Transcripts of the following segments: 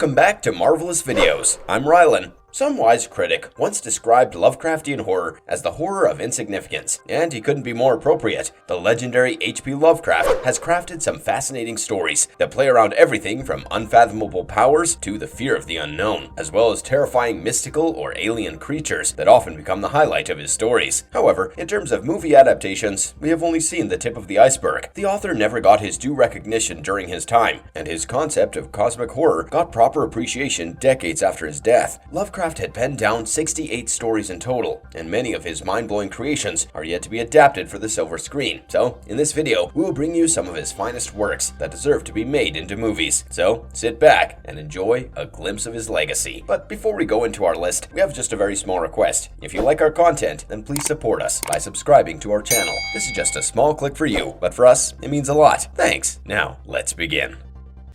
welcome back to Marvelous Videos. I'm Rylan. Some wise critic once described Lovecraftian horror as the horror of insignificance, and he couldn't be more appropriate. The legendary H.P. Lovecraft has crafted some fascinating stories that play around everything from unfathomable powers to the fear of the unknown, as well as terrifying mystical or alien creatures that often become the highlight of his stories. However, in terms of movie adaptations, we have only seen the tip of the iceberg. The author never got his due recognition during his time, and his concept of cosmic horror got proper appreciation decades after his death. Lovecraft had penned down 68 stories in total, and many of his mind-blowing creations are yet to be adapted for the silver screen. So, in this video, we will bring you some of his finest works that deserve to be made into movies. So, sit back and enjoy a glimpse of his legacy. But before we go into our list, we have just a very small request. If you like our content, then please support us by subscribing to our channel. This is just a small click for you, but for us, it means a lot. Thanks. Now, let's begin.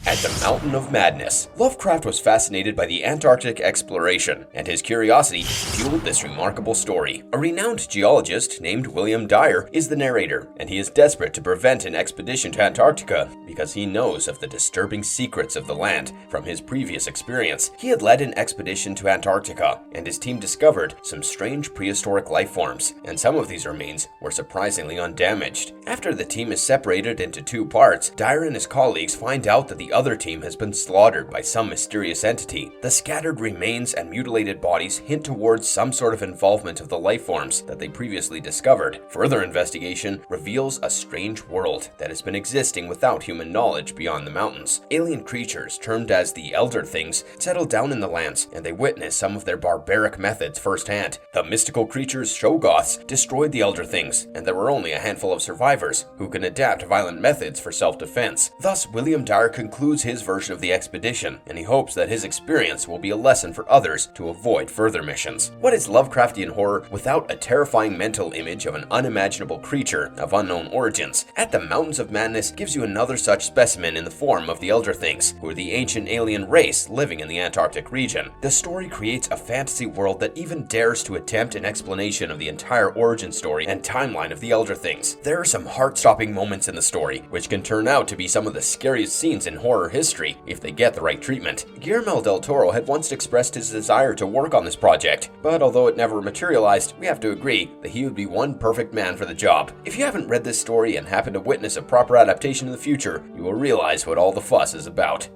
At the Mountain of Madness, Lovecraft was fascinated by the Antarctic exploration, and his curiosity fueled this remarkable story. A renowned geologist named William Dyer is the narrator, and he is desperate to prevent an expedition to Antarctica because he knows of the disturbing secrets of the land from his previous experience. He had led an expedition to Antarctica, and his team discovered some strange prehistoric life forms, and some of these remains were surprisingly undamaged. After the team is separated into two parts, Dyer and his colleagues find out that the other team has been slaughtered by some mysterious entity. The scattered remains and mutilated bodies hint towards some sort of involvement of the life forms that they previously discovered. Further investigation reveals a strange world that has been existing without human knowledge beyond the mountains. Alien creatures, termed as the Elder Things, settle down in the lands, and they witness some of their barbaric methods firsthand. The mystical creatures Shoggoths destroyed the Elder Things, and there were only a handful of survivors who can adapt violent methods for self-defense. Thus, William Dyer concludes his version of the expedition, and he hopes that his experience will be a lesson for others to avoid further missions. What is Lovecraftian horror without a terrifying mental image of an unimaginable creature of unknown origins? At the Mountains of Madness gives you another such specimen in the form of the Elder Things, who are the ancient alien race living in the Antarctic region. The story creates a fantasy world that even dares to attempt an explanation of the entire origin story and timeline of the Elder Things. There are some heart-stopping moments in the story, which can turn out to be some of the scariest scenes in horror history if they get the right treatment. Guillermo del Toro had once expressed his desire to work on this project, but although it never materialized, we have to agree that he would be one perfect man for the job. If you haven't read this story and happen to witness a proper adaptation in the future, you will realize what all the fuss is about.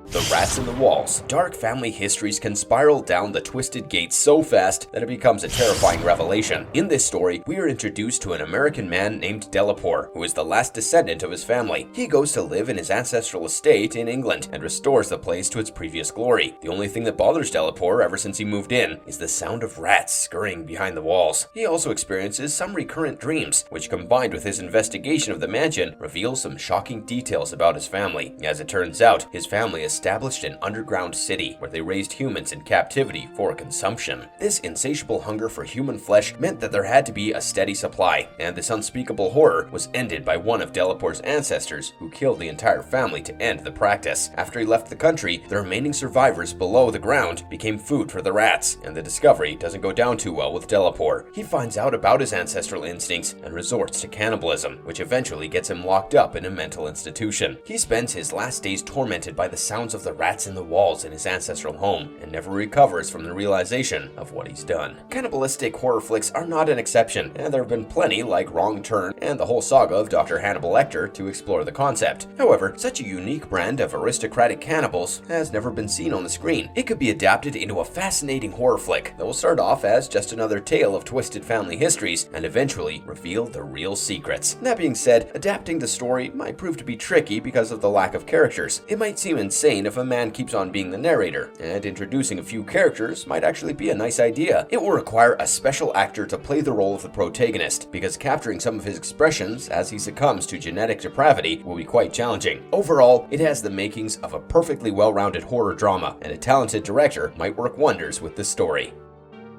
The Rats in the Walls. Dark family histories can spiral down the twisted gates so fast that it becomes a terrifying revelation. In this story, we are introduced to an American man named Delapore, who is the last descendant of his family. He goes to live in his ancestral estate in England and restores the place to its previous glory. The only thing that bothers Delapore ever since he moved in is the sound of rats scurrying behind the walls. He also experiences some recurrent dreams, which combined with his investigation of the mansion reveal some shocking details about his family. As it turns out, his family established an underground city where they raised humans in captivity for consumption. This insatiable hunger for human flesh meant that there had to be a steady supply, and this unspeakable horror was ended by one of Delapore's ancestors who killed the entire family to end the practice. After he left the country, the remaining survivors below the ground became food for the rats, and the discovery doesn't go down too well with Delapore. He finds out about his ancestral instincts and resorts to cannibalism, which eventually gets him locked up in a mental institution. He spends his last days tormented by the sounds of the rats in the walls in his ancestral home and never recovers from the realization of what he's done. Cannibalistic horror flicks are not an exception, and there have been plenty like Wrong Turn and the whole saga of Dr. Hannibal Lecter to explore the concept. However, such a unique brand of aristocratic cannibals has never been seen on the screen. It could be adapted into a fascinating horror flick that will start off as just another tale of twisted family histories and eventually reveal the real secrets. That being said, adapting the story might prove to be tricky because of the lack of characters. It might seem insane if a man keeps on being the narrator, and introducing a few characters might actually be a nice idea. It will require a special actor to play the role of the protagonist, because capturing some of his expressions as he succumbs to genetic depravity will be quite challenging. Overall, it has the makings of a perfectly well-rounded horror drama, and a talented director might work wonders with this story.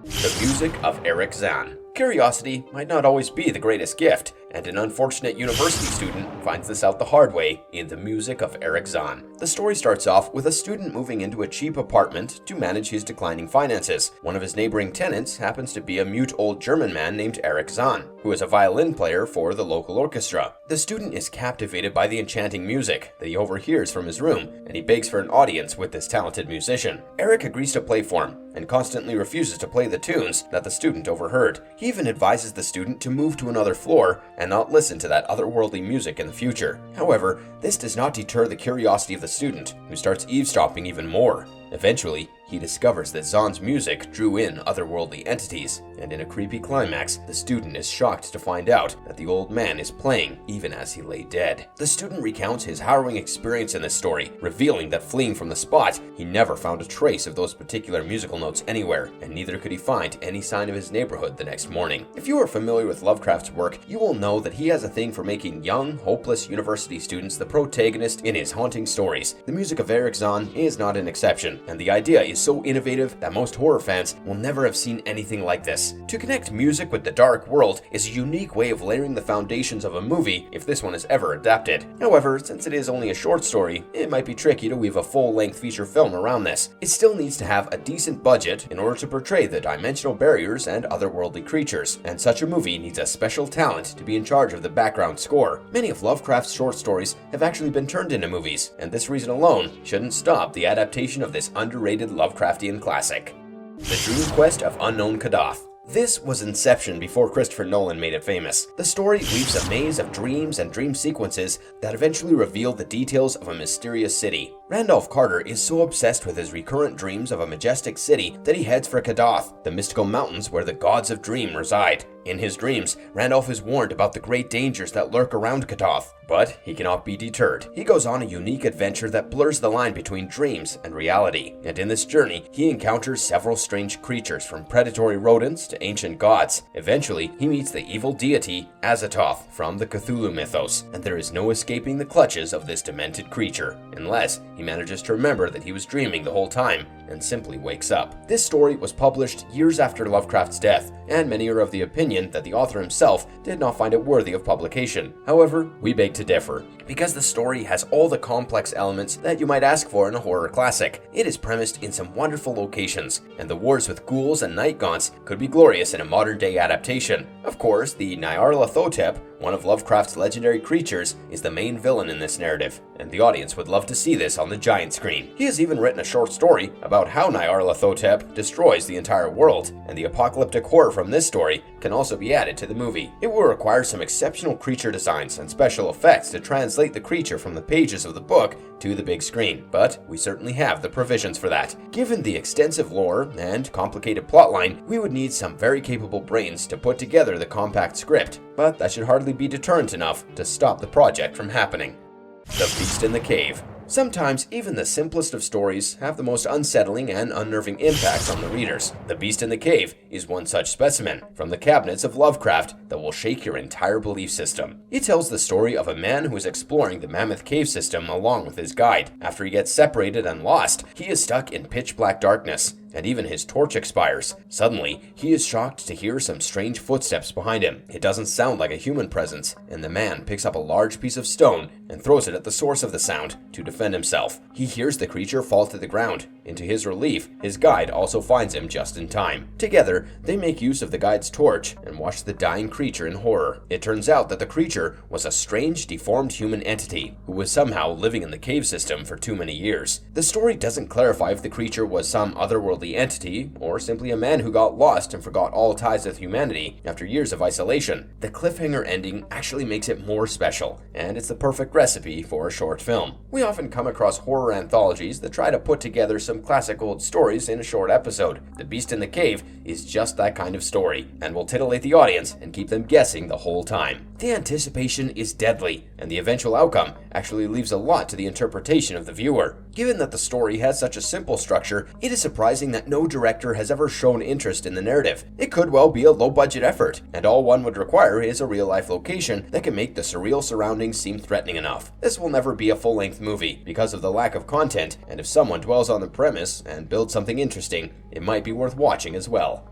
The music of Erich Zann. Curiosity might not always be the greatest gift, and an unfortunate university student finds this out the hard way in the music of Erich Zann. The story starts off with a student moving into a cheap apartment to manage his declining finances. One of his neighboring tenants happens to be a mute old German man named Erich Zann, who is a violin player for the local orchestra. The student is captivated by the enchanting music that he overhears from his room, and he begs for an audience with this talented musician. Erich agrees to play for him, and constantly refuses to play the tunes that the student overheard. He even advises the student to move to another floor and not listen to that otherworldly music in the future. However, this does not deter the curiosity of the student, who starts eavesdropping even more. Eventually, he discovers that Zann's music drew in otherworldly entities, and in a creepy climax, the student is shocked to find out that the old man is playing even as he lay dead. The student recounts his harrowing experience in this story, revealing that fleeing from the spot, he never found a trace of those particular musical notes anywhere, and neither could he find any sign of his neighborhood the next morning. If you are familiar with Lovecraft's work, you will know that he has a thing for making young, hopeless university students the protagonist in his haunting stories. The music of Erich Zann is not an exception, and the idea is so innovative that most horror fans will never have seen anything like this. To connect music with the dark world is a unique way of layering the foundations of a movie if this one is ever adapted. However, since it is only a short story, it might be tricky to weave a full-length feature film around this. It still needs to have a decent budget in order to portray the dimensional barriers and otherworldly creatures, and such a movie needs a special talent to be in charge of the background score. Many of Lovecraft's short stories have actually been turned into movies, and this reason alone shouldn't stop the adaptation of this underrated Lovecraftian classic. The Dream-Quest of Kadath. This was Inception before Christopher Nolan made it famous. The story weaves a maze of dreams and dream sequences that eventually reveal the details of a mysterious city. Randolph Carter is so obsessed with his recurrent dreams of a majestic city that he heads for Kadath, the mystical mountains where the gods of dream reside. In his dreams, Randolph is warned about the great dangers that lurk around Kadath, but he cannot be deterred. He goes on a unique adventure that blurs the line between dreams and reality, and in this journey, he encounters several strange creatures from predatory rodents to ancient gods. Eventually, he meets the evil deity Azathoth from the Cthulhu mythos, and there is no escaping the clutches of this demented creature, unless he manages to remember that he was dreaming the whole time and simply wakes up. This story was published years after Lovecraft's death, and many are of the opinion that the author himself did not find it worthy of publication. However, we beg to differ, because the story has all the complex elements that you might ask for in a horror classic. It is premised in some wonderful locations, and the wars with ghouls and night gaunts could be glorious in a modern-day adaptation. Of course, the Nyarlathotep, one of Lovecraft's legendary creatures, is the main villain in this narrative, and the audience would love to see this on the giant screen. He has even written a short story about how Nyarlathotep destroys the entire world, and the apocalyptic horror from this story can also be added to the movie. It will require some exceptional creature designs and special effects to translate the creature from the pages of the book to the big screen, but we certainly have the provisions for that. Given the extensive lore and complicated plotline, we would need some very capable brains to put together the compact script, but that should hardly be deterrent enough to stop the project from happening. The Beast in the Cave. Sometimes even the simplest of stories have the most unsettling and unnerving impacts on the readers. The Beast in the Cave is one such specimen from the cabinets of Lovecraft that will shake your entire belief system. It tells the story of a man who is exploring the Mammoth Cave system along with his guide. After he gets separated and lost, he is stuck in pitch black darkness, and even his torch expires. Suddenly, he is shocked to hear some strange footsteps behind him. It doesn't sound like a human presence, and the man picks up a large piece of stone and throws it at the source of the sound to defend himself. He hears the creature fall to the ground, and to his relief, his guide also finds him just in time. Together, they make use of the guide's torch and watch the dying creature in horror. It turns out that the creature was a strange, deformed human entity who was somehow living in the cave system for too many years. The story doesn't clarify if the creature was some otherworldly entity or simply a man who got lost and forgot all ties with humanity after years of isolation. The cliffhanger ending actually makes it more special, and it's the perfect recipe for a short film. We often come across horror anthologies that try to put together some classic old stories in a short episode. The Beast in the Cave is just that kind of story, and will titillate the audience and keep them guessing the whole time. The anticipation is deadly, and the eventual outcome actually leaves a lot to the interpretation of the viewer. Given that the story has such a simple structure, it is surprising that no director has ever shown interest in the narrative. It could well be a low-budget effort, and all one would require is a real-life location that can make the surreal surroundings seem threatening enough. This will never be a full-length movie because of the lack of content, and if someone dwells on the premise and builds something interesting, it might be worth watching as well.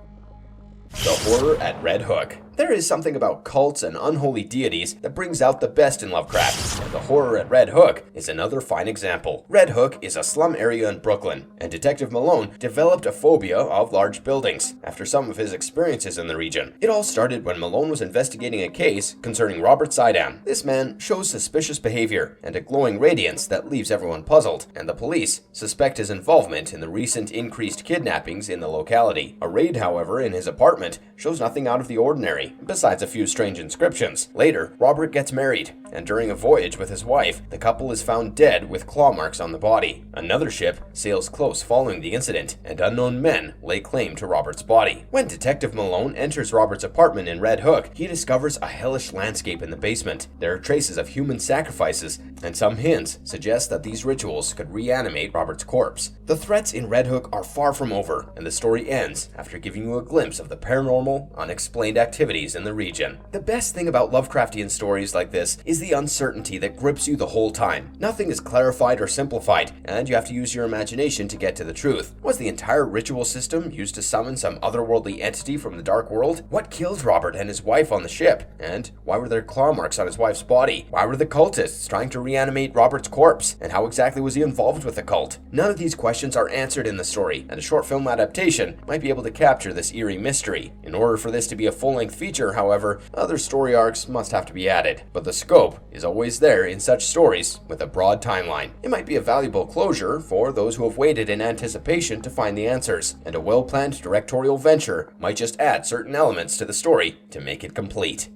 The Horror at Red Hook. There is something about cults and unholy deities that brings out the best in Lovecraft, and the horror at Red Hook is another fine example. Red Hook is a slum area in Brooklyn, and Detective Malone developed a phobia of large buildings after some of his experiences in the region. It all started when Malone was investigating a case concerning Robert Sidam. This man shows suspicious behavior and a glowing radiance that leaves everyone puzzled, and the police suspect his involvement in the recent increased kidnappings in the locality. A raid, however, in his apartment shows nothing out of the ordinary, besides a few strange inscriptions. Later, Robert gets married, and during a voyage with his wife, the couple is found dead with claw marks on the body. Another ship sails close following the incident, and unknown men lay claim to Robert's body. When Detective Malone enters Robert's apartment in Red Hook, he discovers a hellish landscape in the basement. There are traces of human sacrifices, and some hints suggest that these rituals could reanimate Robert's corpse. The threats in Red Hook are far from over, and the story ends after giving you a glimpse of the paranormal, unexplained activities in the region. The best thing about Lovecraftian stories like this is the uncertainty that grips you the whole time. Nothing is clarified or simplified, and you have to use your imagination to get to the truth. Was the entire ritual system used to summon some otherworldly entity from the dark world? What killed Robert and his wife on the ship? And why were there claw marks on his wife's body? Why were the cultists trying to reanimate Robert's corpse? And how exactly was he involved with the cult? None of these questions are answered in the story, and a short film adaptation might be able to capture this eerie mystery. In order for this to be a full-length feature, however, other story arcs must have to be added. But the scope is always there in such stories with a broad timeline. It might be a valuable closure for those who have waited in anticipation to find the answers, and a well-planned directorial venture might just add certain elements to the story to make it complete.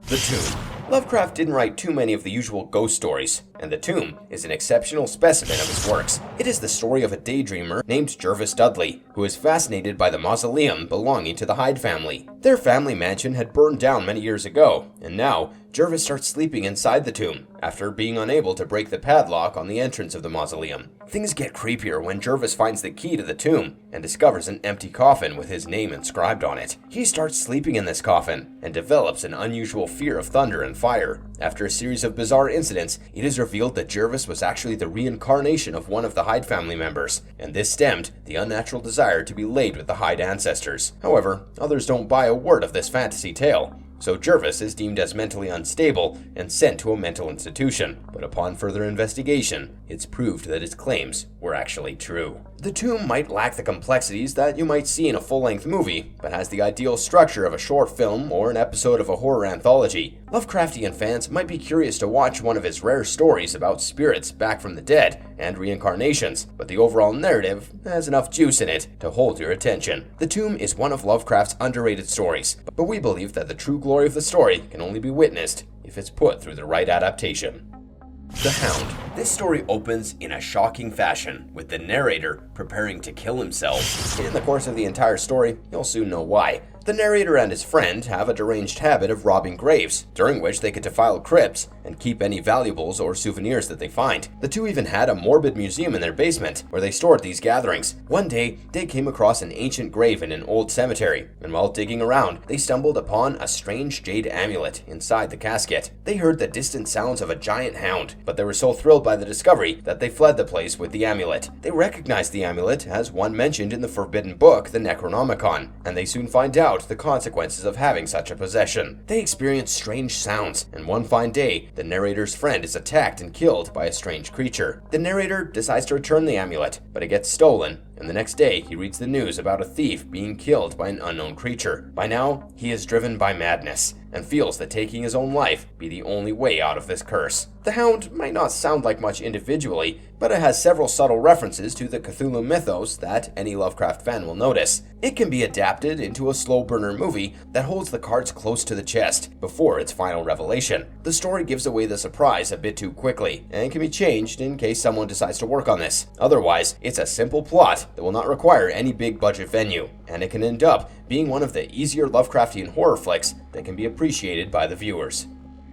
The Tomb. Lovecraft didn't write too many of the usual ghost stories, and The Tomb is an exceptional specimen of his works. It is the story of a daydreamer named Jervis Dudley, who is fascinated by the mausoleum belonging to the Hyde family. Their family mansion had burned down many years ago, and now Jervis starts sleeping inside the tomb after being unable to break the padlock on the entrance of the mausoleum. Things get creepier when Jervis finds the key to the tomb and discovers an empty coffin with his name inscribed on it. He starts sleeping in this coffin and develops an unusual fear of thunder and fire. After a series of bizarre incidents, it is revealed that Jervis was actually the reincarnation of one of the Hyde family members, and this stemmed the unnatural desire to be laid with the Hyde ancestors. However, others don't buy a word of this fantasy tale, so Jervis is deemed as mentally unstable and sent to a mental institution. But upon further investigation, it's proved that his claims were actually true. The Tomb might lack the complexities that you might see in a full-length movie, but has the ideal structure of a short film or an episode of a horror anthology. Lovecraftian fans might be curious to watch one of his rare stories about spirits back from the dead and reincarnations, but the overall narrative has enough juice in it to hold your attention. The Tomb is one of Lovecraft's underrated stories, but we believe that the true glory of the story can only be witnessed if it's put through the right adaptation. The Hound. This story opens in a shocking fashion, with the narrator preparing to kill himself. In the course of the entire story, you'll soon know why. The narrator and his friend have a deranged habit of robbing graves, during which they could defile crypts and keep any valuables or souvenirs that they find. The two even had a morbid museum in their basement, where they stored these gatherings. One day, they came across an ancient grave in an old cemetery, and while digging around, they stumbled upon a strange jade amulet inside the casket. They heard the distant sounds of a giant hound, but they were so thrilled by the discovery that they fled the place with the amulet. They recognized the amulet as one mentioned in the forbidden book, the Necronomicon, and they soon find out the consequences of having such a possession. They experience strange sounds, and one fine day, the narrator's friend is attacked and killed by a strange creature. The narrator decides to return the amulet, but it gets stolen, and the next day he reads the news about a thief being killed by an unknown creature. By now, he is driven by madness, and feels that taking his own life be the only way out of this curse. The Hound might not sound like much individually, but it has several subtle references to the Cthulhu mythos that any Lovecraft fan will notice. It can be adapted into a slow burner movie that holds the cards close to the chest before its final revelation. The story gives away the surprise a bit too quickly, and can be changed in case someone decides to work on this. Otherwise, it's a simple plot that will not require any big budget venue, and it can end up being one of the easier Lovecraftian horror flicks that can be appreciated by the viewers.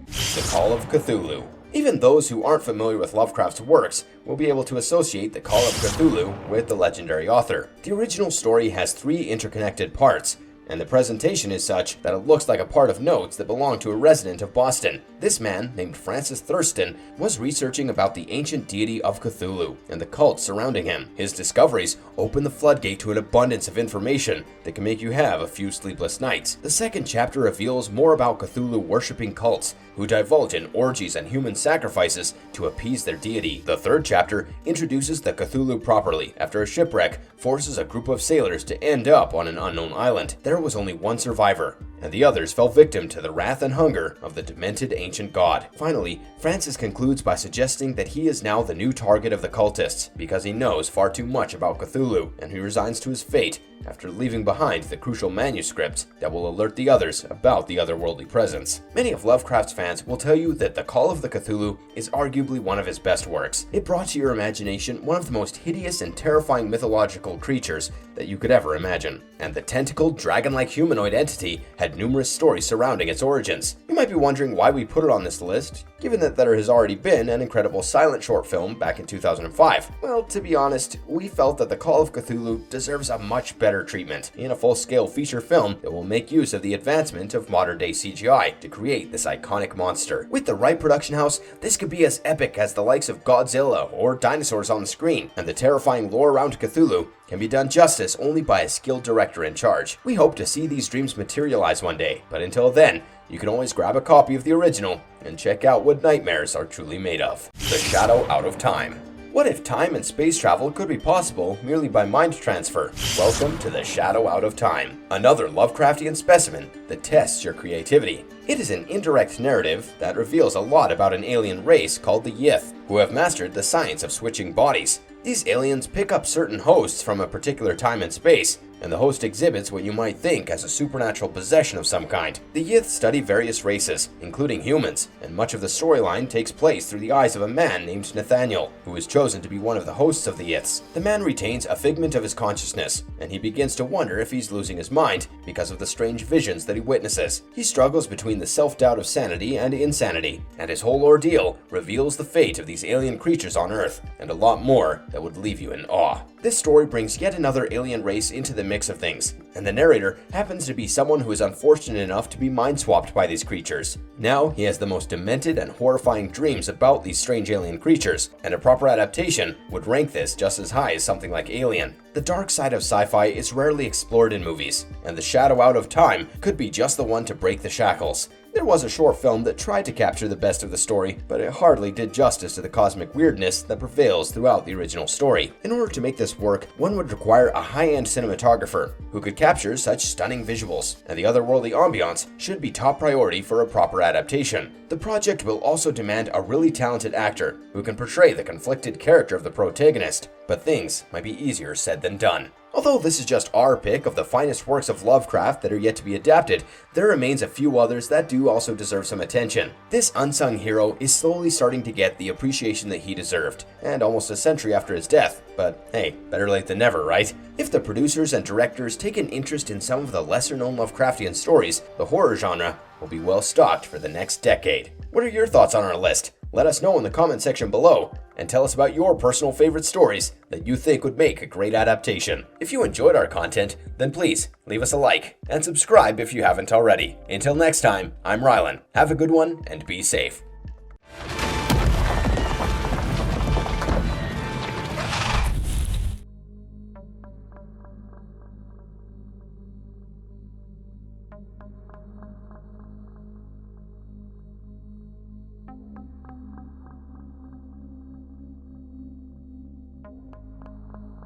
The Call of Cthulhu. Even those who aren't familiar with Lovecraft's works will be able to associate the Call of Cthulhu with the legendary author. The original story has 3 interconnected parts, and the presentation is such that it looks like a part of notes that belong to a resident of Boston. This man, named Francis Thurston, was researching about the ancient deity of Cthulhu and the cult surrounding him. His discoveries open the floodgate to an abundance of information that can make you have a few sleepless nights. The second chapter reveals more about Cthulhu worshipping cults who divulge in orgies and human sacrifices to appease their deity. The third chapter introduces the Cthulhu properly after a shipwreck forces a group of sailors to end up on an unknown island. There was only one survivor, and the others fell victim to the wrath and hunger of the demented ancient god. Finally, Francis concludes by suggesting that he is now the new target of the cultists because he knows far too much about Cthulhu, and he resigns to his fate after leaving behind the crucial manuscripts that will alert the others about the otherworldly presence. Many of Lovecraft's fans will tell you that the Call of Cthulhu is arguably one of his best works. It brought to your imagination one of the most hideous and terrifying mythological creatures that you could ever imagine. And the tentacled, dragon-like humanoid entity had numerous stories surrounding its origins. You might be wondering why we put it on this list, given that there has already been an incredible silent short film back in 2005. Well, to be honest, we felt that the Call of Cthulhu deserves a much better treatment in a full-scale feature film that will make use of the advancement of modern-day CGI to create this iconic monster. With the right production house, this could be as epic as the likes of Godzilla or dinosaurs on the screen, and the terrifying lore around Cthulhu can be done justice only by a skilled director in charge. We hope to see these dreams materialize one day, but until then, you can always grab a copy of the original and check out what nightmares are truly made of. The Shadow Out of Time. What if time and space travel could be possible merely by mind transfer? Welcome to The Shadow Out of Time, another Lovecraftian specimen that tests your creativity. It is an indirect narrative that reveals a lot about an alien race called the Yith, who have mastered the science of switching bodies. These aliens pick up certain hosts from a particular time and space, and the host exhibits what you might think as a supernatural possession of some kind. The Yith study various races, including humans, and much of the storyline takes place through the eyes of a man named Nathaniel, who is chosen to be one of the hosts of the Yiths. The man retains a figment of his consciousness, and he begins to wonder if he's losing his mind because of the strange visions that he witnesses. He struggles between the self-doubt of sanity and insanity, and his whole ordeal reveals the fate of these alien creatures on Earth, and a lot more that would leave you in awe. This story brings yet another alien race into the mix of things, and the narrator happens to be someone who is unfortunate enough to be mind-swapped by these creatures. Now, he has the most demented and horrifying dreams about these strange alien creatures, and a proper adaptation would rank this just as high as something like Alien. The dark side of sci-fi is rarely explored in movies, and The Shadow Out of Time could be just the one to break the shackles. There was a short film that tried to capture the best of the story, but it hardly did justice to the cosmic weirdness that prevails throughout the original story. In order to make this work, one would require a high-end cinematographer who could capture such stunning visuals, and the otherworldly ambiance should be top priority for a proper adaptation. The project will also demand a really talented actor who can portray the conflicted character of the protagonist, but things might be easier said than done. Although this is just our pick of the finest works of Lovecraft that are yet to be adapted, there remains a few others that do also deserve some attention. This unsung hero is slowly starting to get the appreciation that he deserved, and almost a century after his death, but hey, better late than never, right? If the producers and directors take an interest in some of the lesser-known Lovecraftian stories, the horror genre will be well stocked for the next decade. What are your thoughts on our list? Let us know in the comment section below, and tell us about your personal favorite stories that you think would make a great adaptation. If you enjoyed our content, then please leave us a like and subscribe if you haven't already. Until next time, I'm Rylan. Have a good one and be safe.